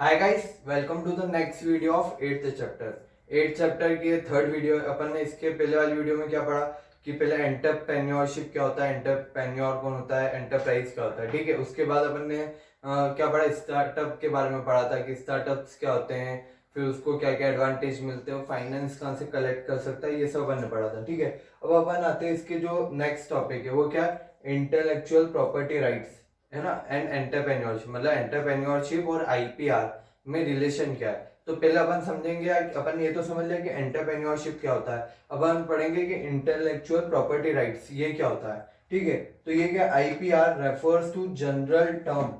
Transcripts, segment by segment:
Hi guys, welcome to the next video of eighth chapter. Eighth chapter की third video. अपन ने इसके पहले वाली वीडियो में क्या पढ़ा कि पहले एंटरप्रेन्योरशिप क्या होता है, एंटरप्रेन्योर कौन होता है, एंटरप्राइज क्या होता है। ठीक है, उसके बाद अपन ने क्या पढ़ा, स्टार्टअप के बारे में पढ़ा था कि स्टार्टअप्स क्या होते हैं, फिर उसको क्या क्या एडवांटेज मिलते हैं, फाइनेंस कहाँ से कलेक्ट कर सकता है, ये सब अपन ने पढ़ा था। ठीक है, अब अपन आते हैं इसके जो नेक्स्ट टॉपिक है वो क्या, इंटेलेक्चुअल प्रॉपर्टी राइट्स, है ना, एंड एंटरप्रेन्योरशिप। मतलब एंटरप्रेन्योरशिप और आईपीआर में रिलेशन क्या है। तो पहले अपन समझेंगे, अपन ये तो समझ लिया कि एंटरप्रेन्योरशिप क्या होता है। अब अपन पढ़ेंगे कि इंटेलेक्चुअल प्रॉपर्टी राइट्स ये क्या होता है। ठीक है, तो ये क्या, IPR refers to general term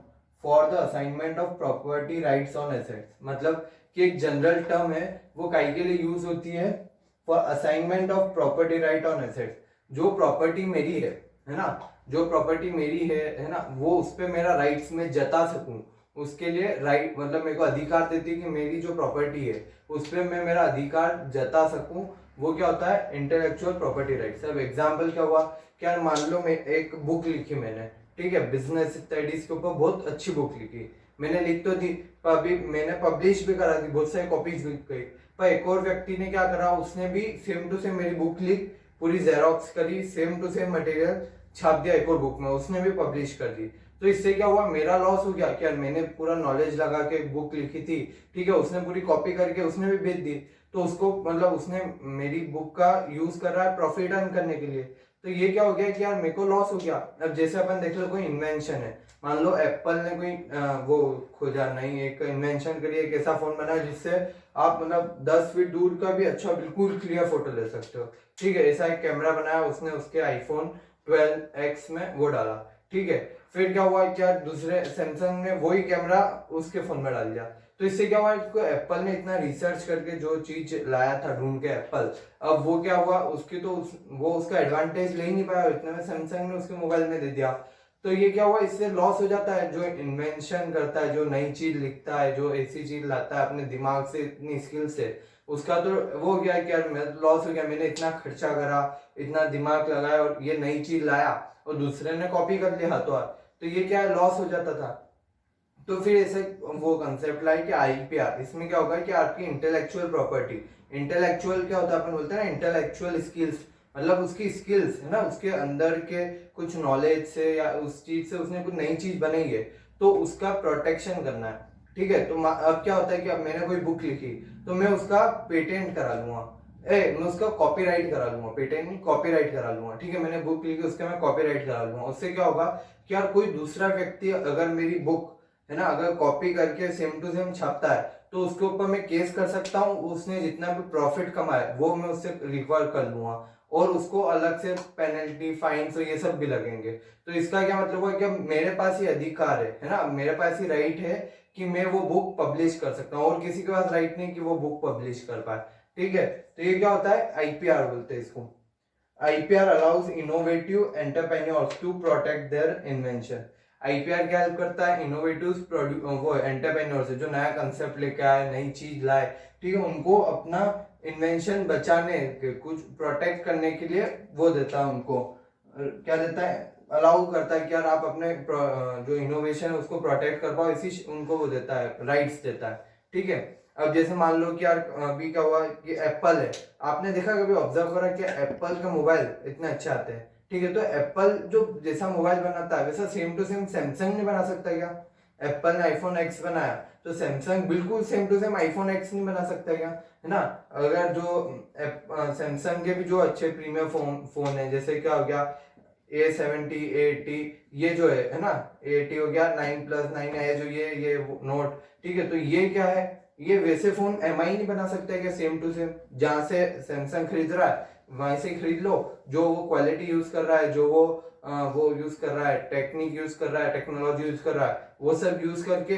for the assignment of property rights on assets. मतलब कि एक जनरल टर्म है, वो काई के लिए यूज होती है, for assignment of property right on assets. जो प्रॉपर्टी मेरी है ना, जो प्रॉपर्टी मेरी है ना, वो उस पर मेरा राइट्स में जता सकूं, उसके लिए राइट मतलब मेरे को अधिकार देती है कि मेरी जो प्रॉपर्टी है उस पर मैं मेरा अधिकार जता सकूं, वो क्या होता है, इंटेलेक्चुअल प्रॉपर्टी राइट्स। अब एग्जाम्पल क्या हुआ, क्या मान लो मैं एक बुक लिखी मैंने, ठीक है, बिजनेस स्टडीज के ऊपर बहुत अच्छी बुक लिखी, मैंने लिख तो दी, पर अभी मैंने पब्लिश भी करा दी, बहुत सारी कॉपीज बिक गई, पर एक और व्यक्ति ने क्या करा, उसने भी सेम टू सेम मेरी बुक लिख, पूरी जेरोक्स करी, सेम टू सेम मटेरियल छाप दिया एक और बुक में, उसने भी पब्लिश कर दी। तो इससे क्या हुआ, मेरा लॉस हो गया क्या, मैंने पूरा नॉलेज लगा के बुक लिखी थी, ठीक है, उसने पूरी कॉपी करके उसने भी बेच दी, तो उसको मतलब उसने मेरी बुक का यूज कर रहा है प्रॉफिट अर्न करने के लिए। तो ये क्या हो गया कि यार मेरे को लॉस हो गया। अब जैसे अपन देख लो, कोई इन्वेंशन है, मान लो एप्पल ने कोई वो खोजा, नहीं, एक इन्वेंशन करी, एक ऐसा फोन बनाया जिससे आप मतलब 10 फीट दूर का भी अच्छा बिल्कुल क्लियर फोटो ले सकते हो। ठीक है, ऐसा एक कैमरा बनाया उसने, उसके आईफोन 12X में वो डाला। ठीक है, फिर क्या हुआ, क्या दूसरे सैमसंग ने वही कैमरा उसके फोन में डाल दिया। तो इससे क्या हुआ, एप्पल ने इतना रिसर्च करके जो चीज लाया था ढूंढ के एप्पल, अब वो क्या हुआ, उसकी तो वो उसका एडवांटेज ले ही नहीं पाया, इतने में सैमसंग ने उसके मोबाइल में दे दिया। तो ये क्या हुआ, इससे लॉस हो जाता है। जो इन्वेंशन करता है, जो नई चीज लिखता है, जो ऐसी चीज लाता है अपने दिमाग से, इतनी स्किल से, उसका तो वो हो गया कि यार मैं लॉस हो गया, मैंने इतना खर्चा करा, इतना दिमाग लगाया और ये नई चीज लाया और दूसरे ने कॉपी कर लिया हाथों हाथ, तो ये क्या है, लॉस हो जाता था। तो फिर ऐसे वो कंसेप्ट लाए कि आईपीआर, इसमें क्या होगा कि आपकी इंटेलेक्चुअल प्रॉपर्टी, इंटेलेक्चुअल क्या होता है, अपन बोलते हैं ना इंटेलेक्चुअल स्किल्स, मतलब उसकी स्किल्स है ना, उसके अंदर के कुछ नॉलेज से या उस चीज से उसने कुछ नई चीज बनाई है, तो उसका प्रोटेक्शन करना है। ठीक है, तो अब क्या होता है कि अब मैंने कोई बुक लिखी, तो मैं उसका पेटेंट करा लूंगा, मैं उसका कॉपीराइट करा लूंगा, पेटेंट नहीं कॉपीराइट करा लूंगा। ठीक है, मैंने बुक लिखी, उसका मैं कॉपीराइट करा लूंगा। उससे क्या होगा कि यार कोई दूसरा व्यक्ति अगर मेरी बुक है ना, अगर कॉपी करके सेम टू सेम छापता है, तो उसके ऊपर मैं केस कर सकता हूँ, उसने जितना भी प्रॉफिट कमाया वो मैं उससे रिकवर कर लूंगा, और उसको अलग से पेनल्टी, फाइन तो ये सब भी लगेंगे। तो इसका क्या मतलब हुआ कि अब मेरे पास ही अधिकार है ना, मेरे पास ही राइट है कि मैं वो बुक पब्लिश कर सकता हूँ, और किसी के पास राइट नहीं कि वो बुक पब्लिश कर पाए। ठीक है, तो ये क्या होता है, आईपीआर बोलते हैं इसको। IPR allows innovative entrepreneurs to protect their invention. IPR क्या हेल्प करता है, इनोवेटिव वो एंटरप्रेन्योर से जो नया कंसेप्ट लेके आए, नई चीज लाए, ठीक है, उनको अपना इन्वेंशन बचाने के, कुछ प्रोटेक्ट करने के लिए वो देता है उनको, क्या देता है, अलाउ करता है कि यार आप अपने जो इनोवेशन है उसको प्रोटेक्ट कर पाओ, इसी उनको वो देता है, राइट्स देता है। ठीक है, अब जैसे मान लो कि यार अभी क्या हुआ कि एप्पल है, आपने देखा कभी ऑब्जर्व करा कि एप्पल का मोबाइल इतने अच्छे आते हैं। ठीक है, तो एप्पल जो जैसा मोबाइल बनाता है वैसा सेम टू सेम सैमसंग नहीं बना सकता क्या। एप्पल ने आईफोन एक्स बनाया, तो सैमसंग बिल्कुल same to same iPhone X नहीं बना सकता क्या, है ना। अगर जो सैमसंग के भी जो अच्छे प्रीमियम फोन है, जैसे क्या हो गया A70 A80, ये जो है ना, A80 हो गया, 9+9 है जो ये नोट, ठीक है, तो ये क्या है, ये वैसे फोन एम आई नहीं बना सकता है क्या, सेम टू सेम, जहां से सैमसंग खरीद रहा है वहीं से खरीद लो, जो वो क्वालिटी यूज कर रहा है, जो वो यूज कर रहा है, टेक्निक यूज कर रहा है, टेक्नोलॉजी यूज कर रहा है, वो सब यूज करके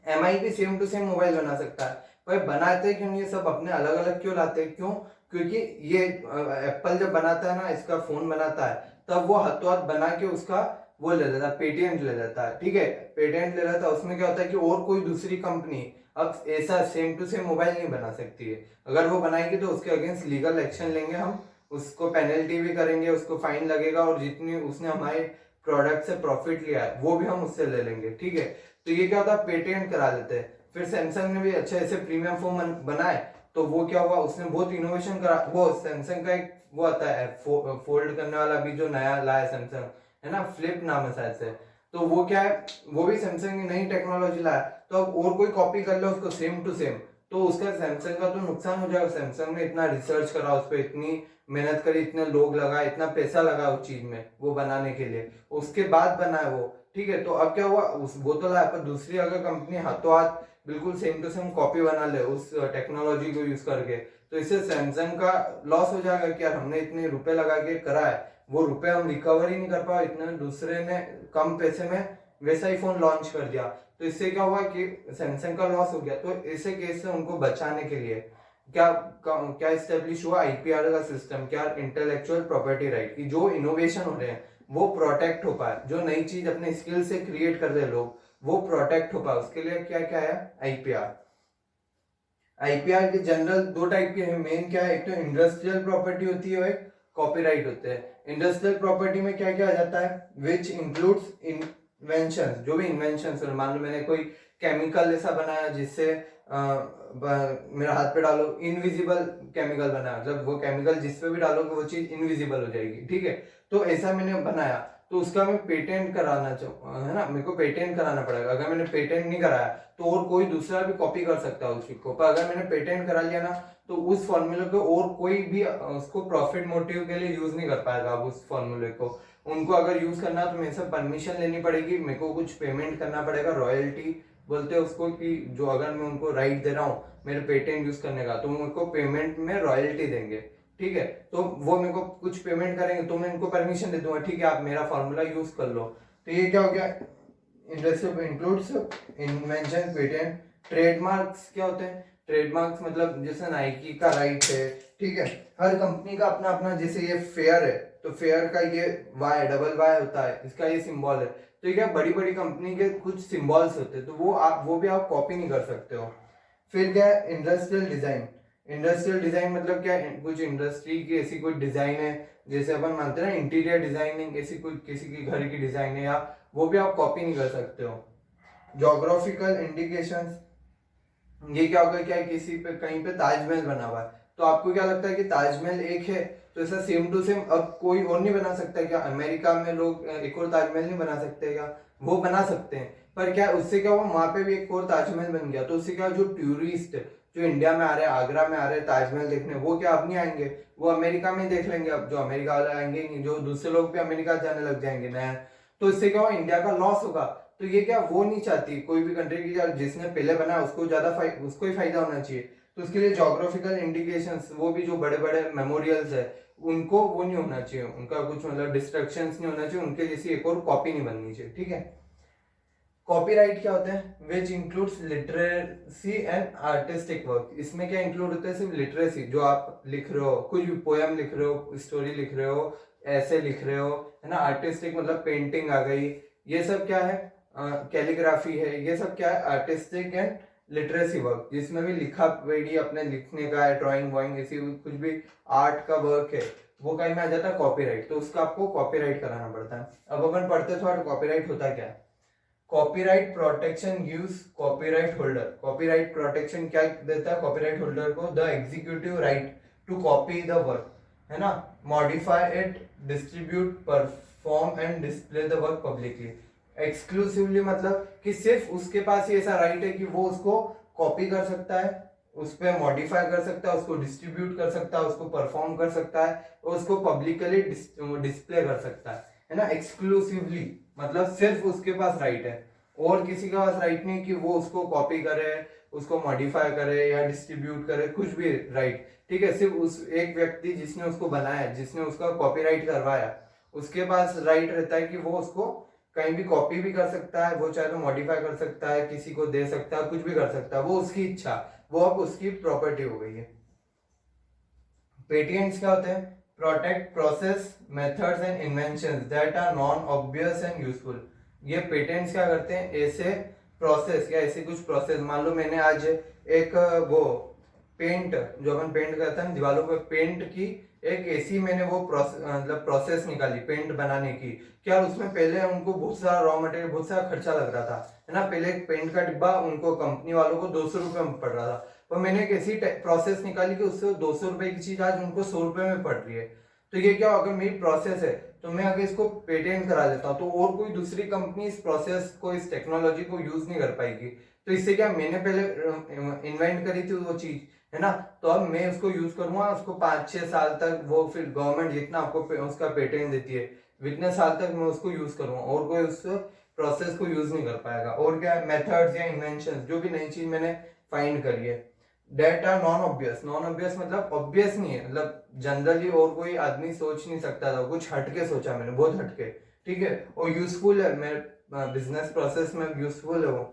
एम आई भी सेम टू सेम मोबाइल बना सकता है। पर बनाते क्यों ये सब अपने अलग अलग क्यों लाते हैं, क्यों, क्योंकि ये एप्पल जब बनाता है ना, इसका फोन बनाता है, तब वो हाथों हाथ बना के उसका वो ले लेता है, पेटेंट ले लेता है। ठीक है, पेटेंट ले लेता है, उसमें क्या होता है कि और कोई दूसरी कंपनी अब ऐसा सेम टू सेम मोबाइल नहीं बना सकती है। अगर वो बनाएगी तो उसके अगेंस्ट लीगल एक्शन लेंगे हम, उसको पेनल्टी भी करेंगे, उसको फाइन लगेगा, और जितनी उसने हमारे प्रोडक्ट से प्रॉफिट लिया है वो भी हम उससे ले लेंगे। ठीक है, तो ये क्या होता है, पेटेंट करा लेते हैं। फिर सैमसंग ने भी अच्छे ऐसे प्रीमियम फोन बनाए, तो वो क्या हुआ, उसने बहुत इनोवेशन करा। वो सैमसंग का एक वो आता है फोल्ड करने वाला भी जो नया लाया सैमसंग, है ना, फ्लिप नाम है शायद से, तो वो क्या है, वो भी सैमसंग की नई टेक्नोलॉजी लाया। तो अब और कोई कॉपी कर ले उसको सेम टू सेम, तो उसका सैमसंग का तो नुकसान हो जाएगा। सैमसंग ने इतना रिसर्च करा उस पर, इतनी मेहनत करी, इतने लोग लगाए, इतना पैसा लगा उस चीज में वो बनाने के लिए, उसके बाद बना है वो, ठीक है। तो अब क्या हुआ, उस वो तो लाया, पर दूसरी अगर कंपनी हाथों हाथ बिल्कुल सेम टू सेम कॉपी बना ले उस टेक्नोलॉजी को यूज करके, तो इससे सैमसंग का लॉस हो जाएगा कि यार हमने इतने रुपए लगा के करा है, वो रुपए हम रिकवर ही नहीं कर पाए, इतने दूसरे ने कम पैसे में वैसा ही फोन लॉन्च कर दिया। तो इससे क्या हुआ कि सैमसंग का लॉस हो गया। तो ऐसे केस से उनको बचाने के लिए क्या क्या इस्टेब्लिश हुआ, आईपीआर का सिस्टम, क्या इंटेलेक्चुअल प्रॉपर्टी राइट की जो इनोवेशन हो रहे हैं वो प्रोटेक्ट हो पाए, जो नई चीज अपने स्किल से क्रिएट कर रहे लोग वो प्रोटेक्ट हो पाए, उसके लिए क्या क्या है, आईपीआर। आईपीआर के जनरल दो टाइप के हैं मेन, क्या है, एक तो इंडस्ट्रियल प्रॉपर्टी होती है और एक कॉपीराइट होते हैं। इंडस्ट्रियल प्रॉपर्टी में क्या क्या आ जाता है, विच इंक्लूड्स इन्वेंशन, जो भी इन्वेंशन, मान लो मैंने कोई केमिकल ऐसा बनाया जिससे मेरा हाथ पे डालो इनविजिबल केमिकल बनाया, मतलब वो केमिकल जिस पे भी डालोगे वो चीज इनविजिबल हो जाएगी, ठीक है। तो ऐसा मैंने बनाया, तो उसका मैं पेटेंट कराना चाहूँ, है ना, मेरे को पेटेंट कराना पड़ेगा। अगर मैंने पेटेंट नहीं कराया तो और कोई दूसरा भी कॉपी कर सकता है उस चीज को, पर अगर मैंने पेटेंट करा लिया ना तो उस फॉर्मूले को और कोई भी उसको प्रॉफिट मोटिव के लिए यूज नहीं कर पाएगा। अब उस फॉर्मूले को उनको अगर यूज करना तो मेरे से परमिशन लेनी पड़ेगी, मेरे को कुछ पेमेंट करना पड़ेगा, रॉयल्टी बोलते हैं उसको, कि जो अगर मैं उनको राइट दे रहा हूँ मेरे पेटेंट यूज करने का, तो मेरे को पेमेंट में रॉयल्टी देंगे, ठीक है। तो वो मेरे को कुछ पेमेंट करेंगे तो मैं इनको परमिशन दे दूंगा, ठीक है आप मेरा फॉर्मूला यूज कर लो। तो ये क्या हो गया, industry includes invention, patent. Trademarks क्या होते हैं, ट्रेडमार्क्स मतलब जैसे नाइकी का राइट है, ठीक है, हर कंपनी का अपना अपना, जैसे ये फेयर है तो फेयर का ये वाई डबल वाई होता है, इसका ये सिंबल है। तो क्या बड़ी बड़ी कंपनी के कुछ सिंबल्स होते हैं, तो वो भी आप कॉपी नहीं कर सकते हो। फिर क्या है, इंडस्ट्रियल डिजाइन। इंडस्ट्रियल डिजाइन मतलब क्या है, कुछ इंडस्ट्री की ऐसी कोई डिजाइन है, जैसे अपन मानते हैं ना इंटीरियर डिजाइनिंग, ऐसी कोई किसी की घर की डिजाइन है, या वो भी आप कॉपी नहीं कर सकते हो। ज्योग्राफिकल इंडिकेशंस, ये क्या होगा, क्या किसी पे कहीं पे ताजमहल बना हुआ है, तो आपको क्या लगता है कि ताजमहल एक है, तो ऐसा सेम टू सेम अब कोई और नहीं बना सकता क्या, अमेरिका में लोग एक और ताजमहल नहीं बना सकते क्या, वो बना सकते हैं। पर क्या उससे क्या हुआ, वहां पे भी एक और ताजमहल बन गया, तो उससे क्या, जो टूरिस्ट जो इंडिया में आ रहे हैं, आगरा में आ रहे हैं ताजमहल देखने, वो क्या अब नहीं आएंगे, वो अमेरिका में देख लेंगे। अब जो अमेरिका वाले आएंगे नहीं, जो दूसरे लोग भी अमेरिका जाने लग जाएंगे नया, तो इससे क्या हुआ, इंडिया का लॉस होगा। तो ये क्या वो नहीं चाहती कोई भी कंट्री की, जिसने पहले बना उसको ज्यादा उसको ही फायदा होना चाहिए। तो उसके लिए जोग्राफिकल इंडिकेशंस, वो भी जो बड़े बड़े मेमोरियल्स है उनको वो नहीं होना चाहिए, उनका कुछ मतलब डिस्ट्रक्शंस नहीं होना चाहिए, उनके जैसी एक और कॉपी नहीं बननी चाहिए, ठीक है। कॉपीराइट क्या होता है, which includes literacy and artistic work. इसमें क्या इंक्लूड होता है, सिर्फ लिटरेसी, जो आप लिख रहे हो, कुछ भी पोयम लिख रहे हो, स्टोरी लिख रहे हो, ऐसे लिख रहे हो, है ना। आर्टिस्टिक मतलब पेंटिंग आ गई, ये सब क्या है, कैलीग्राफी है, ये सब क्या है, आर्टिस्टिक एंड लिटरेसी वर्क, जिसमें भी लिखा पढ़ी अपने लिखने का है, ड्राइंग वाइंग ऐसी कुछ भी आर्ट का वर्क है, वो कहीं में आ जाता है कॉपीराइट, तो उसका आपको कॉपीराइट कराना पड़ता है। अब अपन पढ़ते थोड़ा कॉपीराइट होता क्या है। Copyright protection gives copyright holder, copyright protection क्या देता है कॉपीराइट होल्डर को, the executive right to copy the work, है ना, modify it, distribute, perform and display the work publicly. Exclusively मतलब कि सिर्फ उसके पास ही ऐसा राइट है कि वो उसको कॉपी कर सकता है, उस पर मॉडिफाई कर सकता है, उसको डिस्ट्रीब्यूट कर सकता है, उसको परफॉर्म कर सकता है, और उसको पब्लिकली डिस्प्ले कर सकता है ना। एक्सक्लूसिवली मतलब सिर्फ उसके पास राइट है, और किसी के पास राइट नहीं कि वो उसको कॉपी करे, उसको मॉडिफाई करे या डिस्ट्रीब्यूट करे, कुछ भी राइट, ठीक है। सिर्फ उस एक व्यक्ति जिसने उसको बनाया, जिसने उसका कॉपीराइट करवाया, उसके पास राइट रहता है कि वो उसको कहीं भी कॉपी भी कर सकता है, वो चाहे तो मॉडिफाई कर सकता है, किसी को दे सकता है, कुछ भी कर सकता है, वो उसकी इच्छा, वो अब उसकी प्रॉपर्टी हो गई है। पेटेंट्स क्या होते हैं, protect process methods and inventions that are non obvious and useful. ये पेटेंट्स क्या करते हैं, ऐसे प्रोसेस या ऐसे कुछ प्रोसेस, मान लो मैंने आज एक वो पेंट, जो अपन पेंट करते हैं दीवारों पे, पेंट की एक ऐसी मैंने वो प्रोसेस निकाली पेंट बनाने की, क्या उसमें पहले उनको बहुत सारा रॉ मटेरियल, बहुत सारा खर्चा लग रहा था, है ना। पहले एक पेंट का डिब्बा उनको कंपनी वालों को 200 रुपए में पड़ रहा था, पर मैंने एक ऐसी प्रोसेस निकाली कि उससे 200 रुपए की चीज आज उनको 100 रुपए में पड़ रही है। तो ये क्या, अगर मेरी प्रोसेस है तो मैं अगर इसको पेटेंट करा लेता हूँ तो और कोई दूसरी कंपनी इस प्रोसेस को, इस टेक्नोलॉजी को यूज नहीं कर पाएगी। तो इससे क्या, मैंने पहले इन्वेंट करी थी वो चीज, है ना, तो अब मैं उसको यूज करूंगा, उसको 5-6 साल तक वो फिर गवर्नमेंट जितना आपको उसका पेटेंट देती है इतने साल तक मैं उसको यूज करूंगा और कोई उस प्रोसेस को यूज नहीं कर पाएगा। और क्या मेथड्स या इन्वेंशन, जो भी नई चीज मैंने फाइंड करी है, that are non obvious. Non obvious मतलब ऑब्वियस नहीं है, मतलब जनरली और कोई आदमी सोच नहीं सकता था, कुछ हटके सोचा मैंने, बहुत हटके, ठीक है, और यूजफुल है मेरे बिजनेस प्रोसेस में, यूजफुल है वो।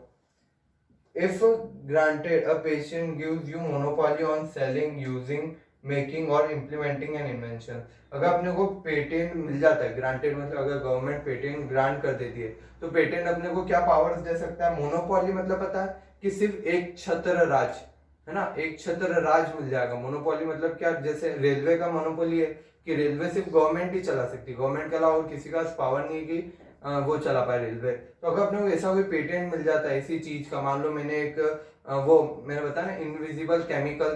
If granted, a patient gives you monopoly on selling, using, making और इम्प्लीमेंटिंग एन इन्वेंशन। अगर अपने को पेटेंट मिल जाता है, ग्रांटेड मतलब अगर गवर्नमेंट पेटेंट ग्रांट कर देती है, तो पेटेंट अपने को क्या पावर्स दे सकता है। मोनोपोली मतलब पता है कि सिर्फ एक छत्र राज, है ना, एक छत्र राज मिल जाएगा। मोनोपोली मतलब क्या, जैसे रेलवे का मोनोपोली है कि रेलवे सिर्फ गवर्नमेंट ही चला सकती है, गवर्नमेंट के अलावा और किसी का पावर नहीं है कि वो चला पाए रेलवे। तो अगर अपने को ऐसा कोई पेटेंट मिल जाता है इसी चीज का, मान लो मैंने एक वो मैंने बताया ना इनविजिबल केमिकल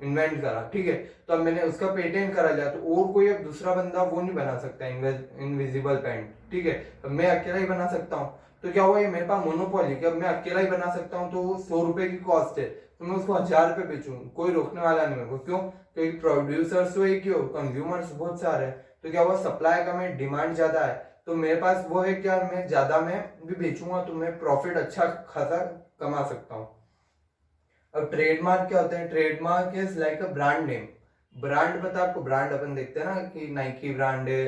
इन्वेंट करा, ठीक है, तो अब मैंने उसका पेटेंट करा लिया, तो और कोई अब दूसरा बंदा वो नहीं बना सकता इनविजिबल पेंट, ठीक है, अब मैं अकेला ही बना सकता हूँ। तो क्या हुआ, ये मेरे पास मोनोपोली कि अब मैं अकेला ही बना सकता हूँ, तो वो 100 रुपए की कॉस्ट है, तो मैं उसको 1000 रुपए बेचूं, कोई रोकने वाला नहीं मेरे को। क्यों, क्योंकि प्रोड्यूसर्स तो एक ही हो, कंज्यूमर्स बहुत सारे हैं। तो क्या हुआ, सप्लाई कम है, डिमांड ज्यादा है, तो मेरे पास वो है क्या, मैं ज्यादा में भी बेचूंगा तो मैं प्रॉफिट अच्छा खासा कमा सकता हूँ। अब ट्रेडमार्क क्या होता है, trademark is like a brand name. Brand पता आपको, ब्रांड अपन देखते हैं ना कि नाइकी ब्रांड है,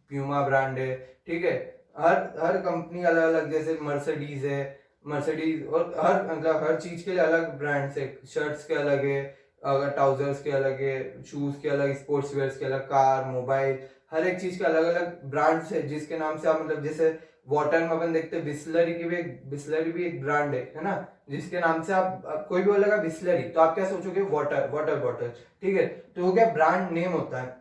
प्यूमा ब्रांड है, ठीक है, हर हर कंपनी अलग अलग, जैसे मर्सिडीज है, मर्सिडीज, और हर मतलब हर चीज के लिए अलग ब्रांड्स है, शर्ट्स के अलग है, अगर ट्राउजर्स के अलग है, शूज के अलग, स्पोर्ट्स वेयर्स के अलग, कार, मोबाइल, हर एक चीज के अलग अलग ब्रांड्स है, जिसके नाम से आप मतलब जैसे वाटर में अपन देखते हैं बिस्लरी की भी, बिस्लरी भी एक ब्रांड है ना, जिसके नाम से आप कोई भी बोलेगा बिस्लरी तो आप क्या सोचोगे, वाटर, वाटर बॉटल, ठीक है, तो वो क्या ब्रांड नेम होता है।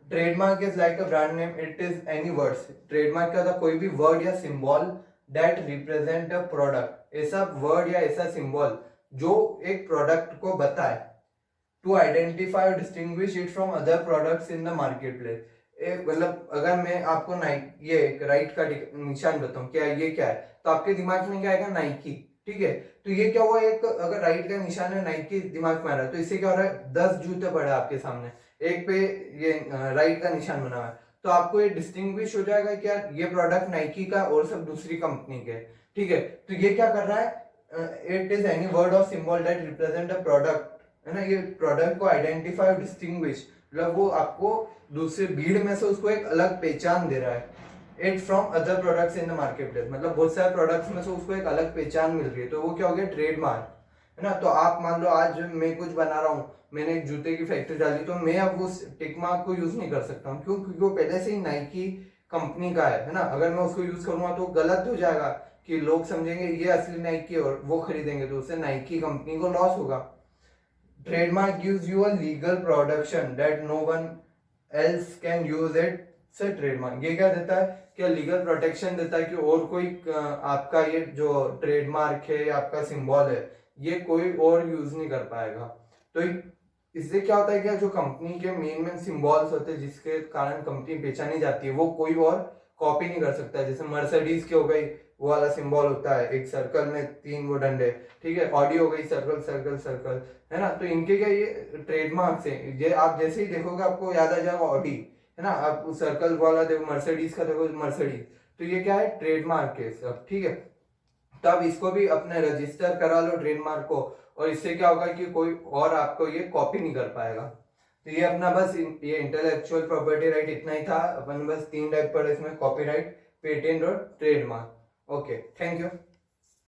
Trademark is like a brand name, it is any words. Trademark क्या होता है, कोई भी वर्ड या symbol that represent a product, ऐसा वर्ड या ऐसा सिंबल जो एक प्रोडक्ट को बताए, टू आइडेंटिफाई और distinguish it from other products in the market place. मतलब अगर मैं आपको ये एक राइट का निशान बताऊं, क्या ये क्या है, तो आपके दिमाग में क्या आएगा, नाइकी, ठीक है, तो ये क्या हुआ, एक अगर राइट का निशान है, नाइकी दिमाग में आ रहा है, तो इससे क्या हो रहा है, 10 जूते पड़े आपके सामने, एक पे ये राइट का निशान बना हुआ है, तो आपको ये डिस्टिंग्विश हो जाएगा क्या, ये प्रोडक्ट नाइकी का और सब दूसरी कंपनी के, ठीक है। तो ये क्या कर रहा है, इट इज एनी वर्ड और symbol that represent a product, है ना, ये प्रोडक्ट को आइडेंटिफाई और डिस्टिंग्विश, मतलब वो आपको दूसरे भीड़ में से उसको एक अलग पहचान दे रहा है। It from other products in the market place, मतलब बहुत सारे प्रोडक्ट्स में से उसको एक अलग पहचान मिल रही है, तो वो क्या हो गया, ट्रेडमार्क, है ना। तो आप मान लो आज मैं कुछ बना रहा हूँ, मैंने एक जूते की फैक्ट्री डाली, तो मैं अब उस टिक मार्क को यूज नहीं कर सकता हूँ, क्यों, क्योंकि वो पहले से ही नाइकी कंपनी का है ना। अगर मैं उसको यूज करूंगा तो गलत हो जाएगा कि लोग समझेंगे ये असली नाइकी और वो खरीदेंगे, तो उससे नाइकी कंपनी को लॉस होगा। Trademark gives you a legal protection that no one else can use it से ट्रेडमार्क ये क्या देता है, क्या लीगल प्रोटेक्शन देता है कि और कोई आपका ये जो ट्रेडमार्क है, आपका सिंबल है, ये कोई और यूज नहीं कर पाएगा। तो इससे क्या होता है, क्या जो कंपनी के मेन सिंबल्स होते हैं जिसके कारण कंपनी पहचानी जाती है, वो कोई और कॉपी नहीं कर सकता। जैसे मर्सिडीज की हो गई, वो वाला सिंबल होता है एक सर्कल में 3 वो डंडे, ठीक है, ऑडी हो गई सर्कल सर्कल सर्कल, है ना, तो इनके क्या ये ट्रेडमार्क है। ये आप जैसे ही देखोगे आपको याद आ जाएगा ऑडी, है ना, आप सर्कल वाला देखो, मर्सिडीज का देखो मर्सिडीज, तो ये क्या है, ट्रेडमार्क है सब, ठीक है। तो आप इसको भी अपने रजिस्टर करा लो ट्रेडमार्क को, और इससे क्या होगा कि कोई और आपको ये कॉपी नहीं कर पाएगा। तो ये अपना बस ये इंटेलेक्चुअल प्रॉपर्टी राइट इतना ही था, अपन बस 3 टाइप पढ़े इसमें, कॉपीराइट, पेटेंट और ट्रेडमार्क। Okay, thank you.